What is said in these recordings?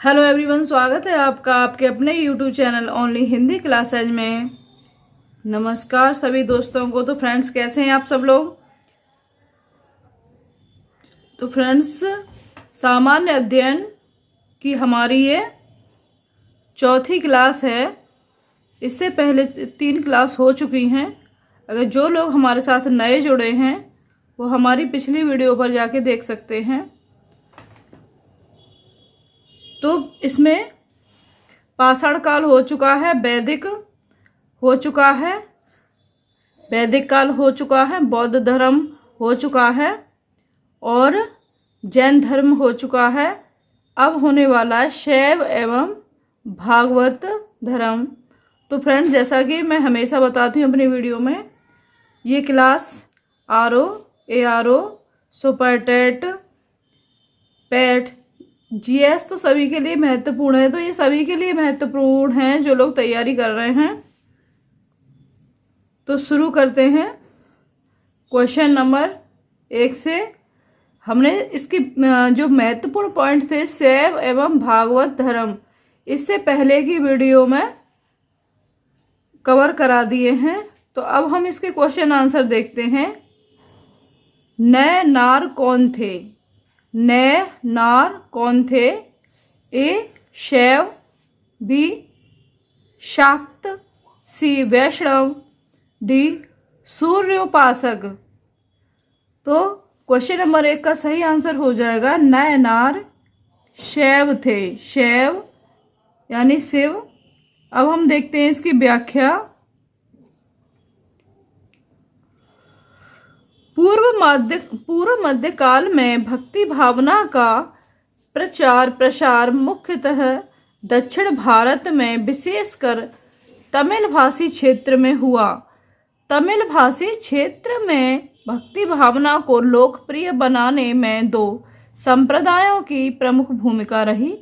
Hello everyone, स्वागत है आपका आपके अपने YouTube channel only Hindi classes में। नमस्कार सभी दोस्तों को। तो फ्रेंड्स, कैसे हैं आप सब लोग। तो फ्रेंड्स, सामान्य अध्ययन की हमारी ये चौथी क्लास है। इससे पहले 3 क्लास हो चुकी हैं। अगर जो लोग हमारे साथ नए जुड़े हैं वो हमारी पिछली वीडियो पर जाके देख सकते हैं। तो इसमें पाषाण काल हो चुका है, वैदिक हो चुका है, वैदिक काल हो चुका है, बौद्ध धर्म हो चुका है और जैन धर्म हो चुका है। अब होने वाला है शैव एवं भागवत धर्म। तो फ्रेंड्स, जैसा कि मैं हमेशा बताती हूँ अपनी वीडियो में, ये class RO, ARO, super TET, PET, GS तो सभी के लिए महत्वपूर्ण है। तो ये सभी के लिए महत्वपूर्ण है जो लोग तैयारी कर रहे हैं। तो शुरू करते हैं क्वेश्चन नंबर 1 से। हमने इसकी जो महत्वपूर्ण पॉइंट थे शैव एवं भागवत धर्म, इससे पहले की वीडियो में कवर करा दिए हैं। तो अब हम इसके क्वेश्चन आंसर देखते हैं। नय नार कौन थे? नय नार कौन थे? ए शैव, बी शाक्त, सी वैष्णव, डी सूर्योपासक। तो क्वेश्चन नंबर 1 का सही आंसर हो जाएगा नय नार शैव थे। शैव यानी शिव। अब हम देखते हैं इसकी व्याख्या। पूर्व मध्य काल में भक्ति भावना का प्रचार प्रसार मुख्यतः दक्षिण भारत में, विशेषकर तमिल भाषी क्षेत्र में हुआ। तमिल भाषी क्षेत्र में भक्ति भावना को लोकप्रिय बनाने में 2 संप्रदायों की प्रमुख भूमिका रही।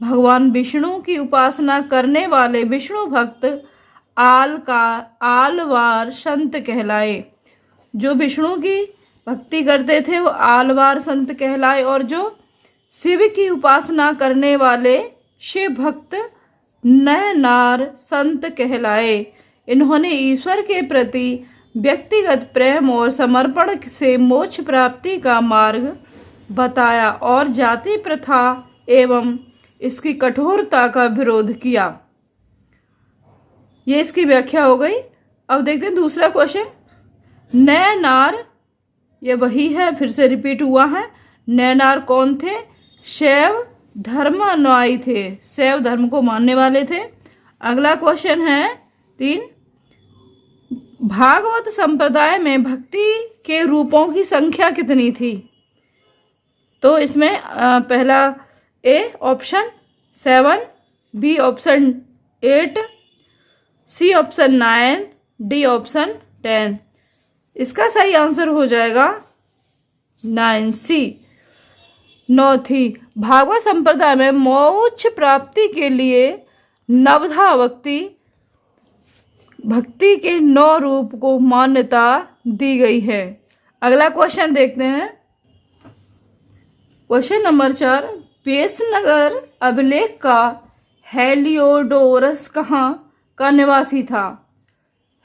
भगवान विष्णु की उपासना करने वाले विष्णु भक्त आलवार संत कहलाए। जो विष्णु की भक्ति करते थे वो आलवार संत कहलाए, और जो शिव की उपासना करने वाले शिव भक्त नय नार संत कहलाए। इन्होंने ईश्वर के प्रति व्यक्तिगत प्रेम और समर्पण से मोक्ष प्राप्ति का मार्ग बताया और जाति प्रथा एवं इसकी कठोरता का विरोध किया। ये इसकी व्याख्या हो गई। अब देखते हैं दूसरा क्वेश्चन। नय नार, ये वही है, फिर से रिपीट हुआ है। नय नार कौन थे? शैव धर्म अनुयायी थे, शैव धर्म को मानने वाले थे। अगला क्वेश्चन है 3। भागवत संप्रदाय में भक्ति के रूपों की संख्या कितनी थी? तो इसमें पहला A option 7, B option 8, C option 9, D option 10। इसका सही आंसर हो जाएगा 9, सी 9 थी। भागवत संप्रदाय में मोक्ष प्राप्ति के लिए नवधा भक्ति के 9 रूप को मान्यता दी गई है। अगला क्वेश्चन देखते हैं। Question number 4। पेशनगर अभिलेख का हेलियोडोरस कहाँ का निवासी था?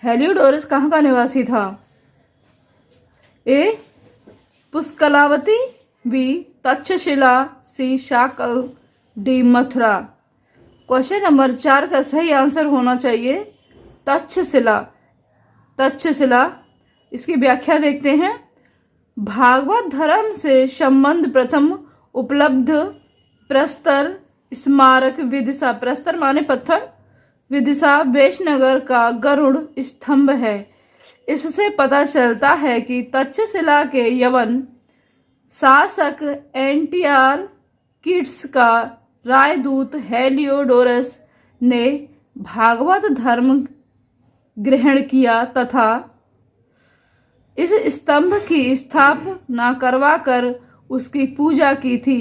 हेलियोडोरस कहाँ का निवासी था? A Pushkalavati, B Taxila, C Shakala, D Mathura. Question number 4 का सही आंसर होना चाहिए तक्षशिला। तक्षशिला। इसकी व्याख्या देखते हैं। भागवत धर्म से संबंध प्रथम उपलब्ध प्रस्तर स्मारक विदिशा, प्रस्तर माने पत्थर, विदिशा वैष्णगर का गरुड़ स्तंभ है। इससे पता चलता है कि तक्षशिला के यवन शासक एंटियार किड्स का राजदूत हेलियोडोरस ने भागवत धर्म ग्रहण किया तथा इस स्तंभ की स्थापना करवाकर उसकी पूजा की थी।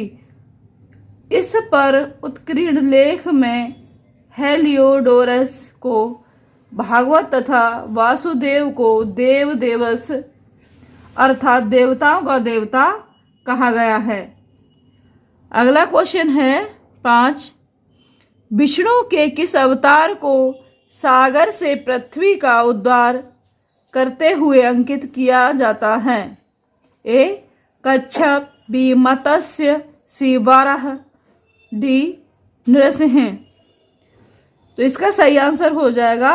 इस पर उत्कीर्ण लेख में हेलियोडोरस को भागवत तथा वासुदेव को देव देवस अर्थात देवताओं का देवता कहा गया है। अगला क्वेश्चन है 5. विष्णु के किस अवतार को सागर से पृथ्वी का उद्धार करते हुए अंकित किया जाता है? ए. कच्छप, बी. मत्स्य, सी. वाराह, डी. नृसिंह। तो इसका सही आंसर हो जाएगा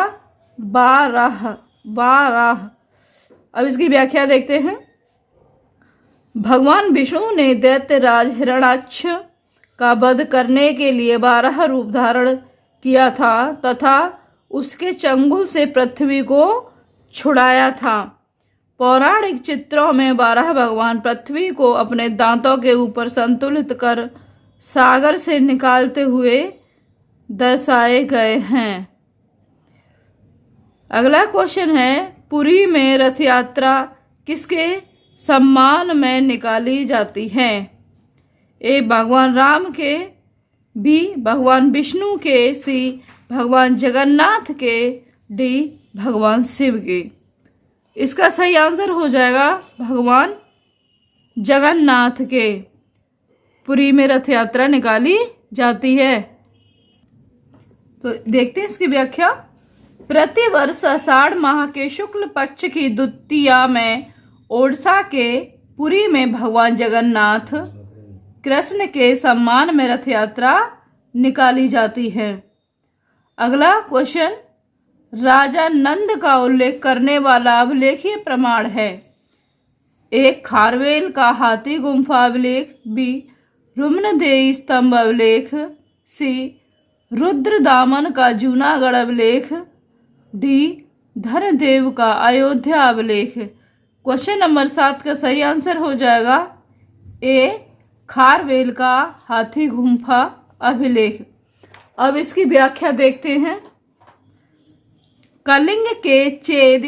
वाराह। वाराह। अब इसकी व्याख्या देखते हैं। भगवान विष्णु ने दैत्यराज हिरण्याक्ष का वध करने के लिए वाराह रूप धारण किया था तथा उसके चंगुल से पृथ्वी को छुड़ाया था। पौराणिक चित्रों में वाराह भगवान पृथ्वी को अपने दांतों के ऊपर संतुलित कर सागर से निकालते हुए दर्शाए गए हैं। अगला क्वेश्चन है, पुरी में रथ यात्रा किसके सम्मान में निकाली जाती है? ए. भगवान राम के, बी. भगवान विष्णु के, सी. भगवान जगन्नाथ के, डी. भगवान शिव के। इसका सही आंसर हो जाएगा भगवान जगन्नाथ के। पुरी में रथ यात्रा निकाली जाती है। तो देखते हैं इसकी व्याख्या। प्रतिवर्ष आषाढ़ माह के शुक्ल पक्ष की द्वितीया में ओडिशा के पुरी में भगवान जगन्नाथ कृष्ण के सम्मान में रथ यात्रा निकाली जाती है। अगला क्वेश्चन, राजा नंद का उल्लेख करने वाला अभिलेखीय प्रमाण है? एक. खारवेल का हाथी गुम्फा अभिलेख, बी. रुम्नदेही स्तंभ अभिलेख, सी. रुद्रदामन का जूनागढ़ अभिलेख, डी. धनदेव का अयोध्या अभिलेख। क्वेश्चन नंबर 7 का सही आंसर हो जाएगा ए. खारवेल का हाथी गुम्फा अभिलेख। अब इसकी व्याख्या देखते हैं। कलिंग के चेद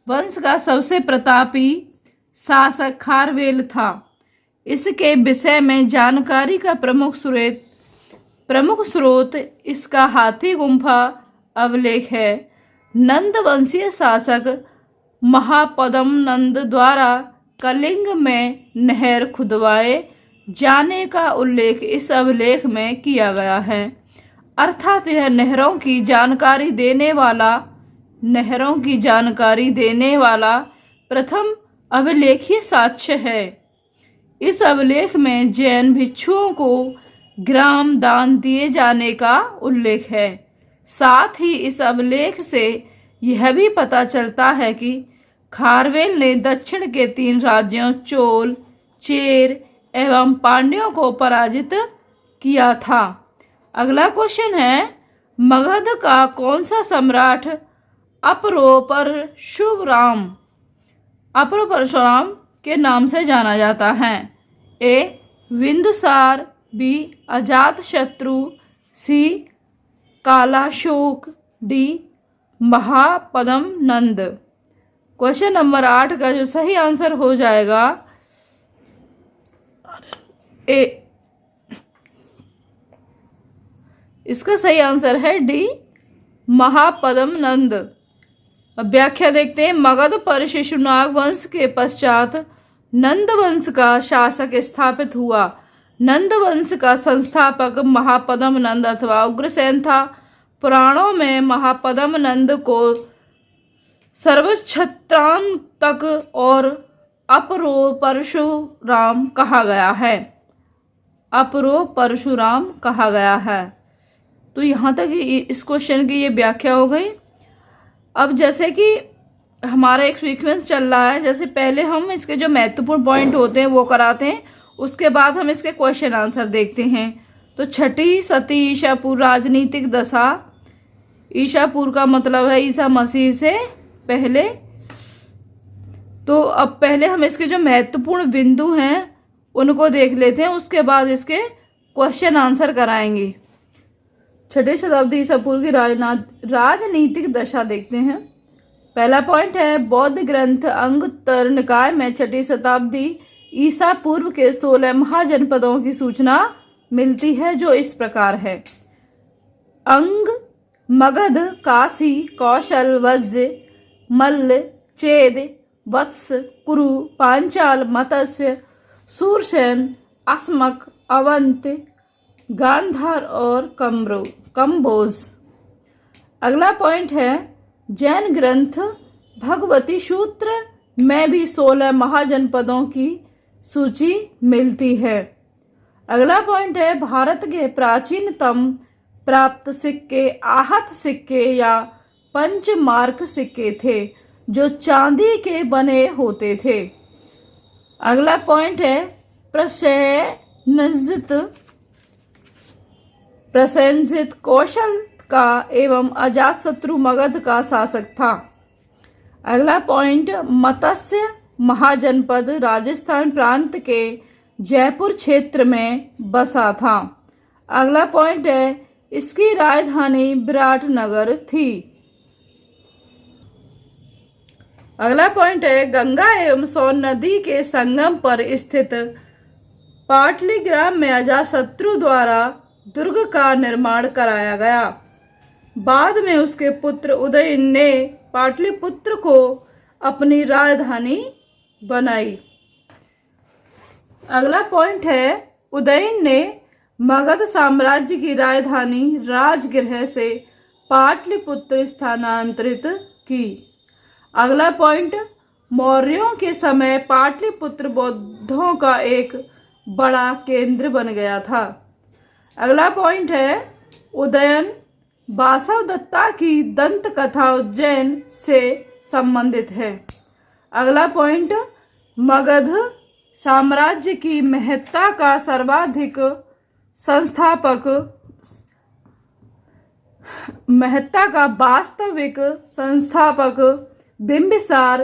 वंश का सबसे प्रतापी शासक खारवेल था। इसके विषय में जानकारी का प्रमुख स्रोत इसका हाथी गुम्फा अभिलेख है। नंद वंशीय शासक महापद्म नंद द्वारा कलिंग में नहर खुदवाए जाने का उल्लेख इस अभिलेख में किया गया है। अर्थात यह नहरों की जानकारी देने वाला प्रथम अभिलेखीय साक्ष्य है। इस अभिलेख में जैन भिक्षुओं को ग्राम दान दिए जाने का उल्लेख है। साथ ही इस अभिलेख से यह भी पता चलता है कि खारवेल ने दक्षिण के 3 राज्यों चोल, चेर एवं पांड्यों को पराजित किया था। अगला क्वेश्चन है, मगध का कौन सा सम्राट अपरो परशुराम के नाम से जाना जाता है? ए. बिंदुसार, बी. अजातशत्रु, सी. कालाशोक, डी. महापद्म नंद। क्वेश्चन नंबर 8 का जो सही आंसर हो जाएगा ए. इसका सही आंसर है डी. महापद्म नंद। अब व्याख्या देखते हैं। मगध पर शिशुनाग वंश के पश्चात नंद वंश का शासक स्थापित हुआ। नंद वंश का संस्थापक महापद्म नंद अथवा उग्रसेन था। पुराणों में महापद्म नंद को सर्वक्षत्रांतक और अपरो परशुराम कहा गया है। तो यहाँ तक इस क्वेश्चन की ये व्याख्या हो गई। अब जैसे कि हमारा एक सीक्वेंस चल रहा है, जैसे पहले हम इसके जो महत्वपूर्ण पॉइंट होते हैं वो कराते हैं, उसके बाद हम इसके क्वेश्चन आंसर देखते हैं। तो छठी सती ईशापुर राजनीतिक दशा। ईशापुर का मतलब है ईसा मसीह से पहले। तो अब पहले हम इसके जो महत्वपूर्ण बिंदु हैं उनको देख लेते हैं, उसके बाद इसके क्वेश्चन आंसर कराएंगे। छठी शताब्दी ईसा पूर्व की राजनीतिक दशा देखते हैं। पहला पॉइंट है, बौद्ध ग्रंथ अंगुत्तर निकाय में छठी शताब्दी ईसा पूर्व के 16 महाजनपदों की सूचना मिलती है, जो इस प्रकार है। अंग, मगध, काशी, कौशल, वज्र, मल्ल, चेद, वत्स, कुरु, पांचाल, मत्स्य, सूरसेन, अस्मक, अवंत, गांधार और कंबोज। अगला पॉइंट है जैन ग्रंथ भगवती सूत्र में भी 16 महाजनपदों की सूची मिलती है। अगला पॉइंट है भारत के प्राचीनतम प्राप्त सिक्के आहत सिक्के या पंचमार्क सिक्के थे जो चांदी के बने होते थे। अगला पॉइंट है प्रसेनजित कौशल का एवं अजातशत्रु मगध का शासक था। अगला पॉइंट मत्स्य महाजनपद राजस्थान प्रांत के जयपुर क्षेत्र में बसा था। अगला पॉइंट है इसकी राजधानी विराटनगर थी। अगला पॉइंट है गंगा एवं सोन नदी के संगम पर स्थित पाटलिग्राम में अजातशत्रु द्वारा दुर्ग का निर्माण कराया गया। बाद में उसके पुत्र उदयन ने पाटलिपुत्र को अपनी राजधानी बनाई। अगला पॉइंट है उदयन ने मगध साम्राज्य की राजधानी राजगृह से पाटलिपुत्र स्थानांतरित की। अगला पॉइंट मौर्यों के समय पाटलिपुत्र बौद्धों का एक बड़ा केंद्र बन गया था। अगला पॉइंट है उदयन वासवदत्ता की दंत कथा उज्जैन से संबंधित है। अगला पॉइंट मगध साम्राज्य की महत्ता का सर्वाधिक वास्तविक संस्थापक बिंबिसार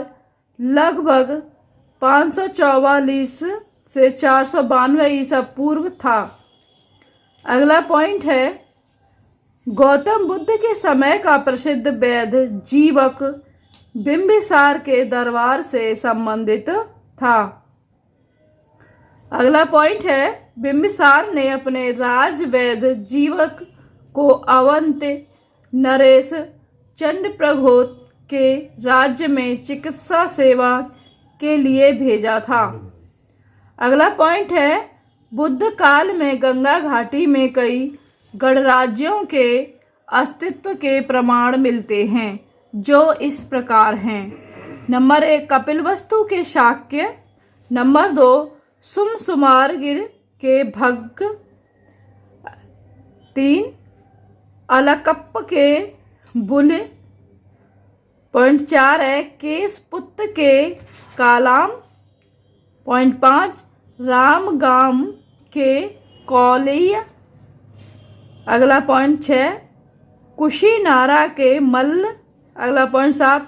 लगभग 544 से 492 ईसा पूर्व था। अगला पॉइंट है गौतम बुद्ध के समय का प्रसिद्ध वैद्य जीवक बिंबिसार के दरबार से संबंधित था। अगला पॉइंट है बिंबिसार ने अपने राजवैद्य जीवक को अवंत नरेश चंडप्रघोत के राज्य में चिकित्सा सेवा के लिए भेजा था। अगला पॉइंट है बुद्ध काल में गंगा घाटी में कई गणराज्यों के अस्तित्व के प्रमाण मिलते हैं जो इस प्रकार हैं। नंबर 1 कपिलवस्तु के शाक्य। नंबर 2 सुमसुमारगिर के भग्ग। 3 अलकप्प के बुल। पॉइंट 4 है केसपुत्त के कालाम। पॉइंट 5 रामगाम के कौलिय। अगला पॉइंट 6 कुशीनारा के मल्ल। अगला पॉइंट 7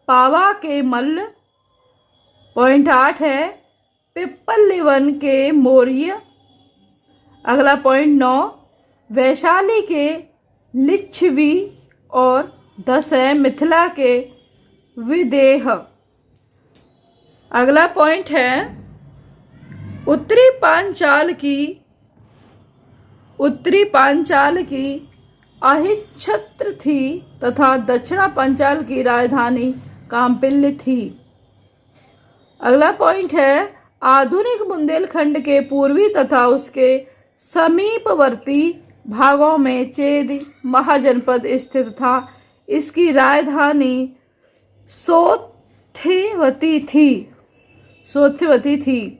पावा के मल्ल। पॉइंट 8 है पिप्पलिवन के मौर्य। अगला पॉइंट 9 वैशाली के लिच्छवी। और 10 है मिथिला के विदेह। अगला पॉइंट है उत्तरी पांचाल की अहिच्छत्र थी तथा दक्षिणा पांचाल की राजधानी काम्पिल्य थी। अगला पॉइंट है आधुनिक बुंदेलखंड के पूर्वी तथा उसके समीपवर्ती भागों में चेद महाजनपद स्थित था। इसकी राजधानी सोथवती थी।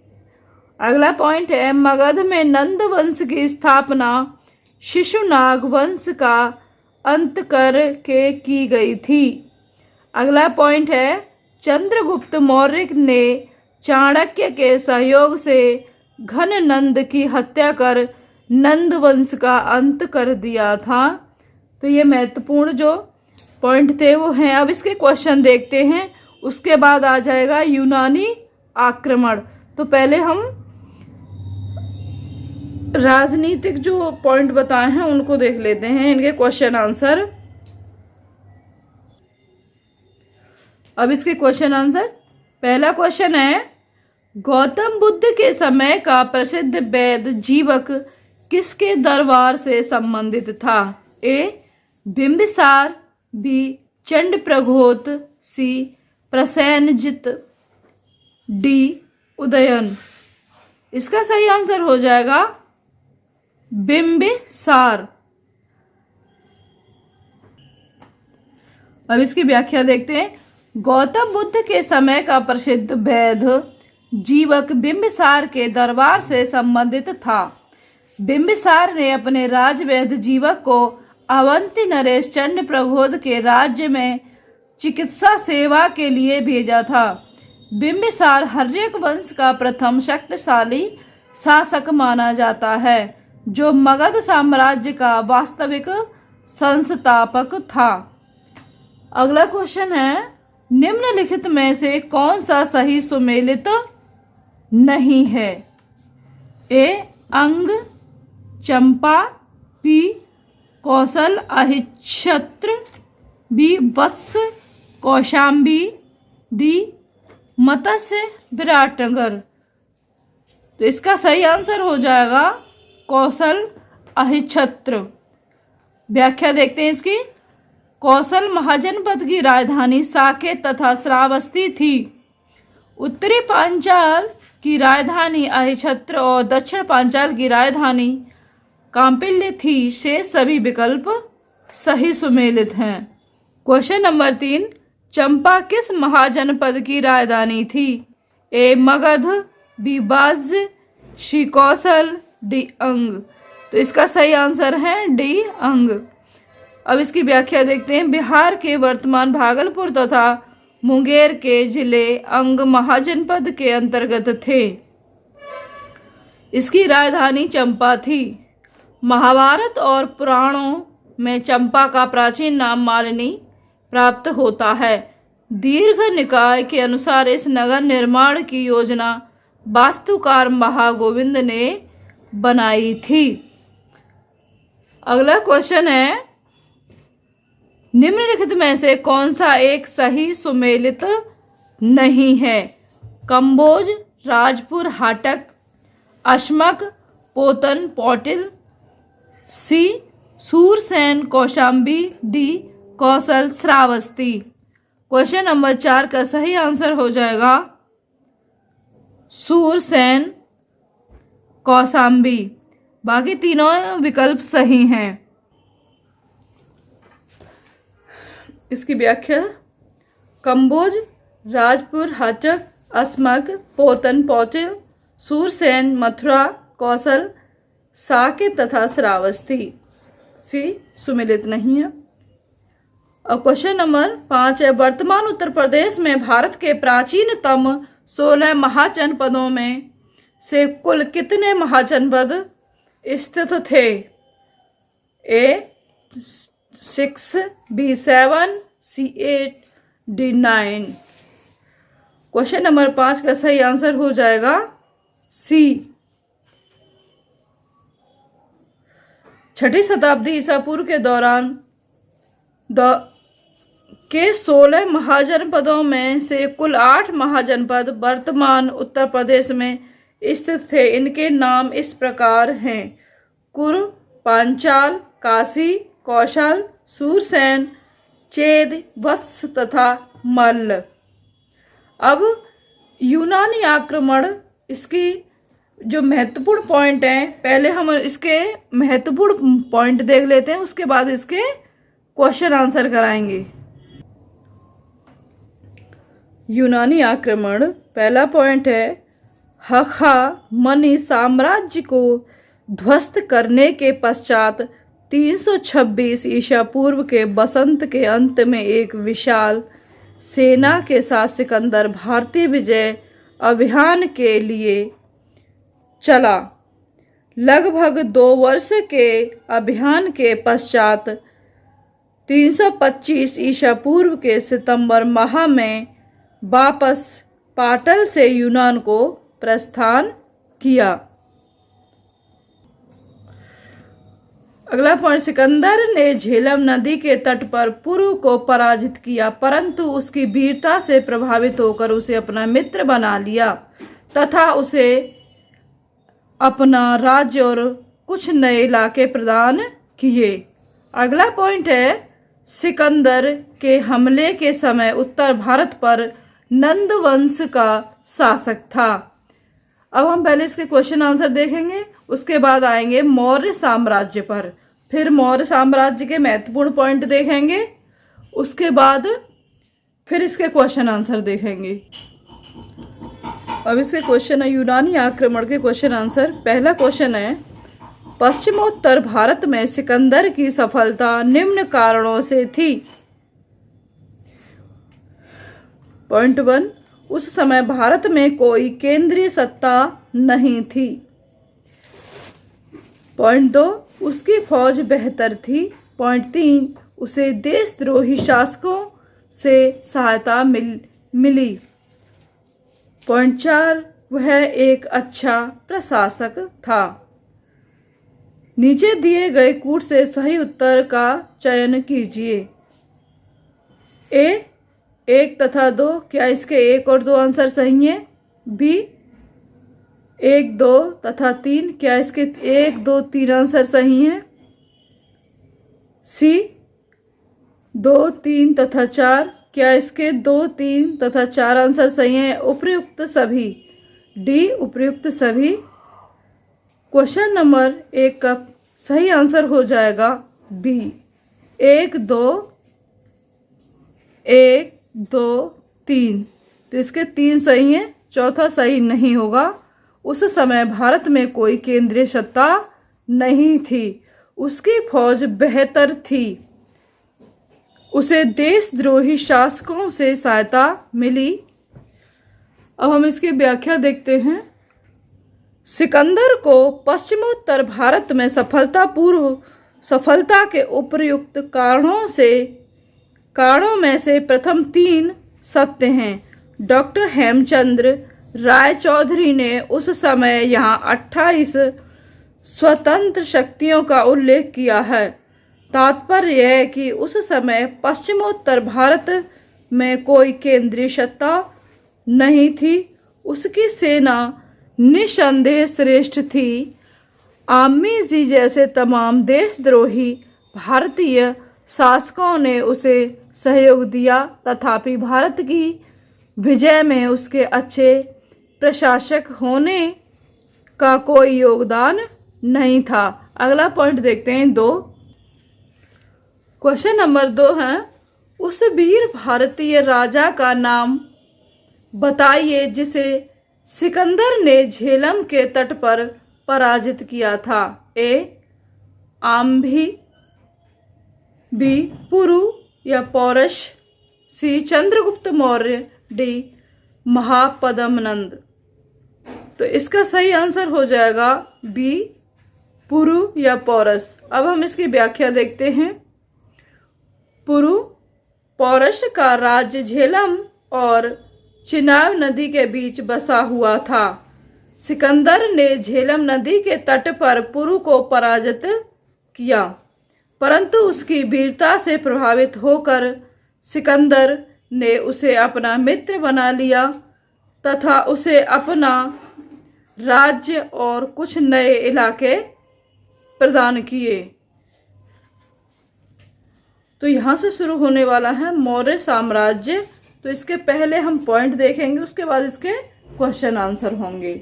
अगला पॉइंट है मगध में नंद वंश की स्थापना शिशुनाग वंश का अंत कर के की गई थी। अगला पॉइंट है चंद्रगुप्त मौर्य ने चाणक्य के सहयोग से घन नंद की हत्या कर नंद वंश का अंत कर दिया था। तो ये महत्वपूर्ण जो पॉइंट थे वो हैं। अब इसके क्वेश्चन देखते हैं, उसके बाद आ जाएगा यूनानी आक्रमण। तो पहले हम राजनीतिक जो पॉइंट बताए हैं उनको देख लेते हैं, इनके क्वेश्चन आंसर। अब इसके क्वेश्चन आंसर। पहला क्वेश्चन है गौतम बुद्ध के समय का प्रसिद्ध वैद्य जीवक किसके दरबार से संबंधित था? ए बिंबिसार, बी चंडप्रघोत, सी प्रसेनजित, डी उदयन। इसका सही आंसर हो जाएगा बिंबिसार। अब इसकी व्याख्या देखते हैं। गौतम बुद्ध के समय का प्रसिद्ध वैद्य जीवक बिंबिसार के दरबार से संबंधित था। बिंबिसार ने अपने राजवैद्य जीवक को अवंती नरेश चंड प्रबोध के राज्य में चिकित्सा सेवा के लिए भेजा था। बिंबिसार हर्यक वंश का प्रथम शक्तिशाली शासक माना जाता है, जो मगध साम्राज्य का वास्तविक संस्थापक था। अगला क्वेश्चन है, निम्नलिखित में से कौन सा सही सुमेलित नहीं है? ए अंग चंपा, बी कौशल अहिच्छत्र, बी वत्स कौशाम्बी, डी मत्स्य विराटनगर। तो इसका सही आंसर हो जाएगा कौशल अहिच्छत्र। व्याख्या देखते हैं इसकी। कौशल महाजनपद की राजधानी साकेत तथा श्रावस्ती थी। उत्तरी पांचाल की राजधानी अहिच्छत्र और दक्षिण पांचाल की राजधानी कांपिल्य थी। शेष सभी विकल्प सही सुमेलित हैं। क्वेश्चन नंबर 3, चंपा किस महाजनपद की राजधानी थी? ए मगध, बी बाज्य, सी कौशल, डी अंग। तो इसका सही आंसर है डी अंग। अब इसकी व्याख्या देखते हैं। बिहार के वर्तमान भागलपुर तथा मुंगेर के जिले अंग महाजनपद के अंतर्गत थे। इसकी राजधानी चंपा थी। महाभारत और पुराणों में चंपा का प्राचीन नाम मालिनी प्राप्त होता है। दीर्घ निकाय के अनुसार इस नगर निर्माण की योजना वास्तुकार महागोविंद ने बनाई थी। अगला क्वेश्चन है, निम्नलिखित में से कौन सा एक सही सुमेलित नहीं है? कंबोज, राजपुर हाटक, अश्मक, पोतन पौटिल, सी सूरसेन कौशाम्बी, डी कौशल श्रावस्ती। क्वेश्चन नंबर 4 का सही आंसर हो जाएगा सूरसेन कौशाम्बी। बाकी तीनों विकल्प सही हैं। इसकी व्याख्या। कंबोज, राजपुर हाटक, अस्मक, पोतन पौटिल, सूरसेन मथुरा, कौशल साकेत तथा श्रावस्ती। सी सुमेलित नहीं है। और क्वेश्चन नंबर 5 है, वर्तमान उत्तर प्रदेश में भारत के प्राचीनतम 16 महाजनपदों में से कुल कितने महाजनपद स्थित थे? ए 6, बी 7, सी 8, डी 9। क्वेश्चन नंबर 5 का सही आंसर हो जाएगा सी। 6ठी शताब्दी ईसा पूर्व के दौरान के 16 महाजनपदों में से कुल 8 महाजनपद वर्तमान उत्तर प्रदेश में स्थित थे। इनके नाम इस प्रकार हैं: कुरु, पांचाल, काशी, कौशल, सूरसेन, चेद, वत्स तथा मल्ल। अब यूनानी आक्रमण, इसकी जो महत्वपूर्ण पॉइंट हैं, पहले हम इसके महत्वपूर्ण पॉइंट देख लेते हैं, उसके बाद इसके क्वेश्चन आंसर कराएंगे। यूनानी आक्रमण, पहला पॉइंट है, हखामनी साम्राज्य को ध्वस्त करने के पश्चात 326 ईसा पूर्व के वसंत के अंत में एक विशाल सेना के साथ सिकंदर भारतीय विजय अभियान के लिए चला। लगभग 2 वर्ष के अभियान के पश्चात 325 ईसा पूर्व के सितंबर माह में वापस पाटल से यूनान को प्रस्थान किया। अगला पॉइंट, सिकंदर ने झेलम नदी के तट पर पुरु को पराजित किया, परंतु उसकी वीरता से प्रभावित होकर उसे अपना मित्र बना लिया तथा उसे अपना राज्य और कुछ नए इलाके प्रदान किए। अगला पॉइंट है, सिकंदर के हमले के समय उत्तर भारत पर नंद वंश का शासक था। अब हम पहले इसके क्वेश्चन आंसर देखेंगे, उसके बाद आएंगे मौर्य साम्राज्य पर, फिर मौर्य साम्राज्य के महत्वपूर्ण पॉइंट देखेंगे, उसके बाद फिर इसके क्वेश्चन आंसर देखेंगे। अब इसके क्वेश्चन है यूनानी आक्रमण के क्वेश्चन आंसर। पहला क्वेश्चन है, पश्चिमोत्तर भारत में सिकंदर की सफलता निम्न कारणों से थी। पॉइंट 1, उस समय भारत में कोई केंद्रीय सत्ता नहीं थी। पॉइंट 2, उसकी फौज बेहतर थी। पॉइंट 3, उसे देशद्रोही शासकों से सहायता मिली। पॉइंट 4, वह एक अच्छा प्रशासक था। नीचे दिए गए कूट से सही उत्तर का चयन कीजिए। ए 1 तथा 2, क्या इसके 1 और 2 आंसर सही हैं? बी 1, 2 तथा 3, क्या इसके 1, 2, 3 आंसर सही हैं? सी 2, 3 तथा 4, क्या इसके 2, 3 तथा 4 आंसर सही हैं? उपर्युक्त सभी। डी उपर्युक्त सभी। क्वेश्चन नंबर 1 का सही आंसर हो जाएगा बी 1, 2, 1, 2, 3। तो इसके 3 सही हैं, चौथा सही नहीं होगा। उस समय भारत में कोई केंद्रीय सत्ता नहीं थी, उसकी फौज बेहतर थी, उसे देशद्रोही शासकों से सहायता मिली। अब हम इसकी व्याख्या देखते हैं। सिकंदर को पश्चिमोत्तर भारत में सफलता के उपयुक्त कारणों में से प्रथम 3 सत्य हैं। डॉक्टर हेमचंद्र राय चौधरी ने उस समय यहाँ 28 स्वतंत्र शक्तियों का उल्लेख किया है। तात्पर्य यह है कि उस समय पश्चिमोत्तर भारत में कोई केंद्रीय सत्ता नहीं थी, उसकी सेना निसंदेह श्रेष्ठ थी। आम्मी जी जैसे तमाम देशद्रोही भारतीय शासकों ने उसे सहयोग दिया, तथापि भारत की विजय में उसके अच्छे प्रशासक होने का कोई योगदान नहीं था। अगला पॉइंट देखते हैं 2। क्वेश्चन नंबर 2 है, उस वीर भारतीय राजा का नाम बताइए जिसे सिकंदर ने झेलम के तट पर पराजित किया था। ए आम्भी, बी पुरु या पौरश, सी चंद्रगुप्त मौर्य, डी महापद्मनंद। तो इसका सही आंसर हो जाएगा बी पुरु या पौरस। अब हम इसकी व्याख्या देखते हैं। पुरु पौरश का राज्य झेलम और चिनाब नदी के बीच बसा हुआ था। सिकंदर ने झेलम नदी के तट पर पुरु को पराजित किया, परंतु उसकी वीरता से प्रभावित होकर सिकंदर ने उसे अपना मित्र बना लिया तथा उसे अपना राज्य और कुछ नए इलाके प्रदान किए। तो यहाँ से शुरू होने वाला है मौर्य साम्राज्य। तो इसके पहले हम पॉइंट देखेंगे, उसके बाद इसके क्वेश्चन आंसर होंगे।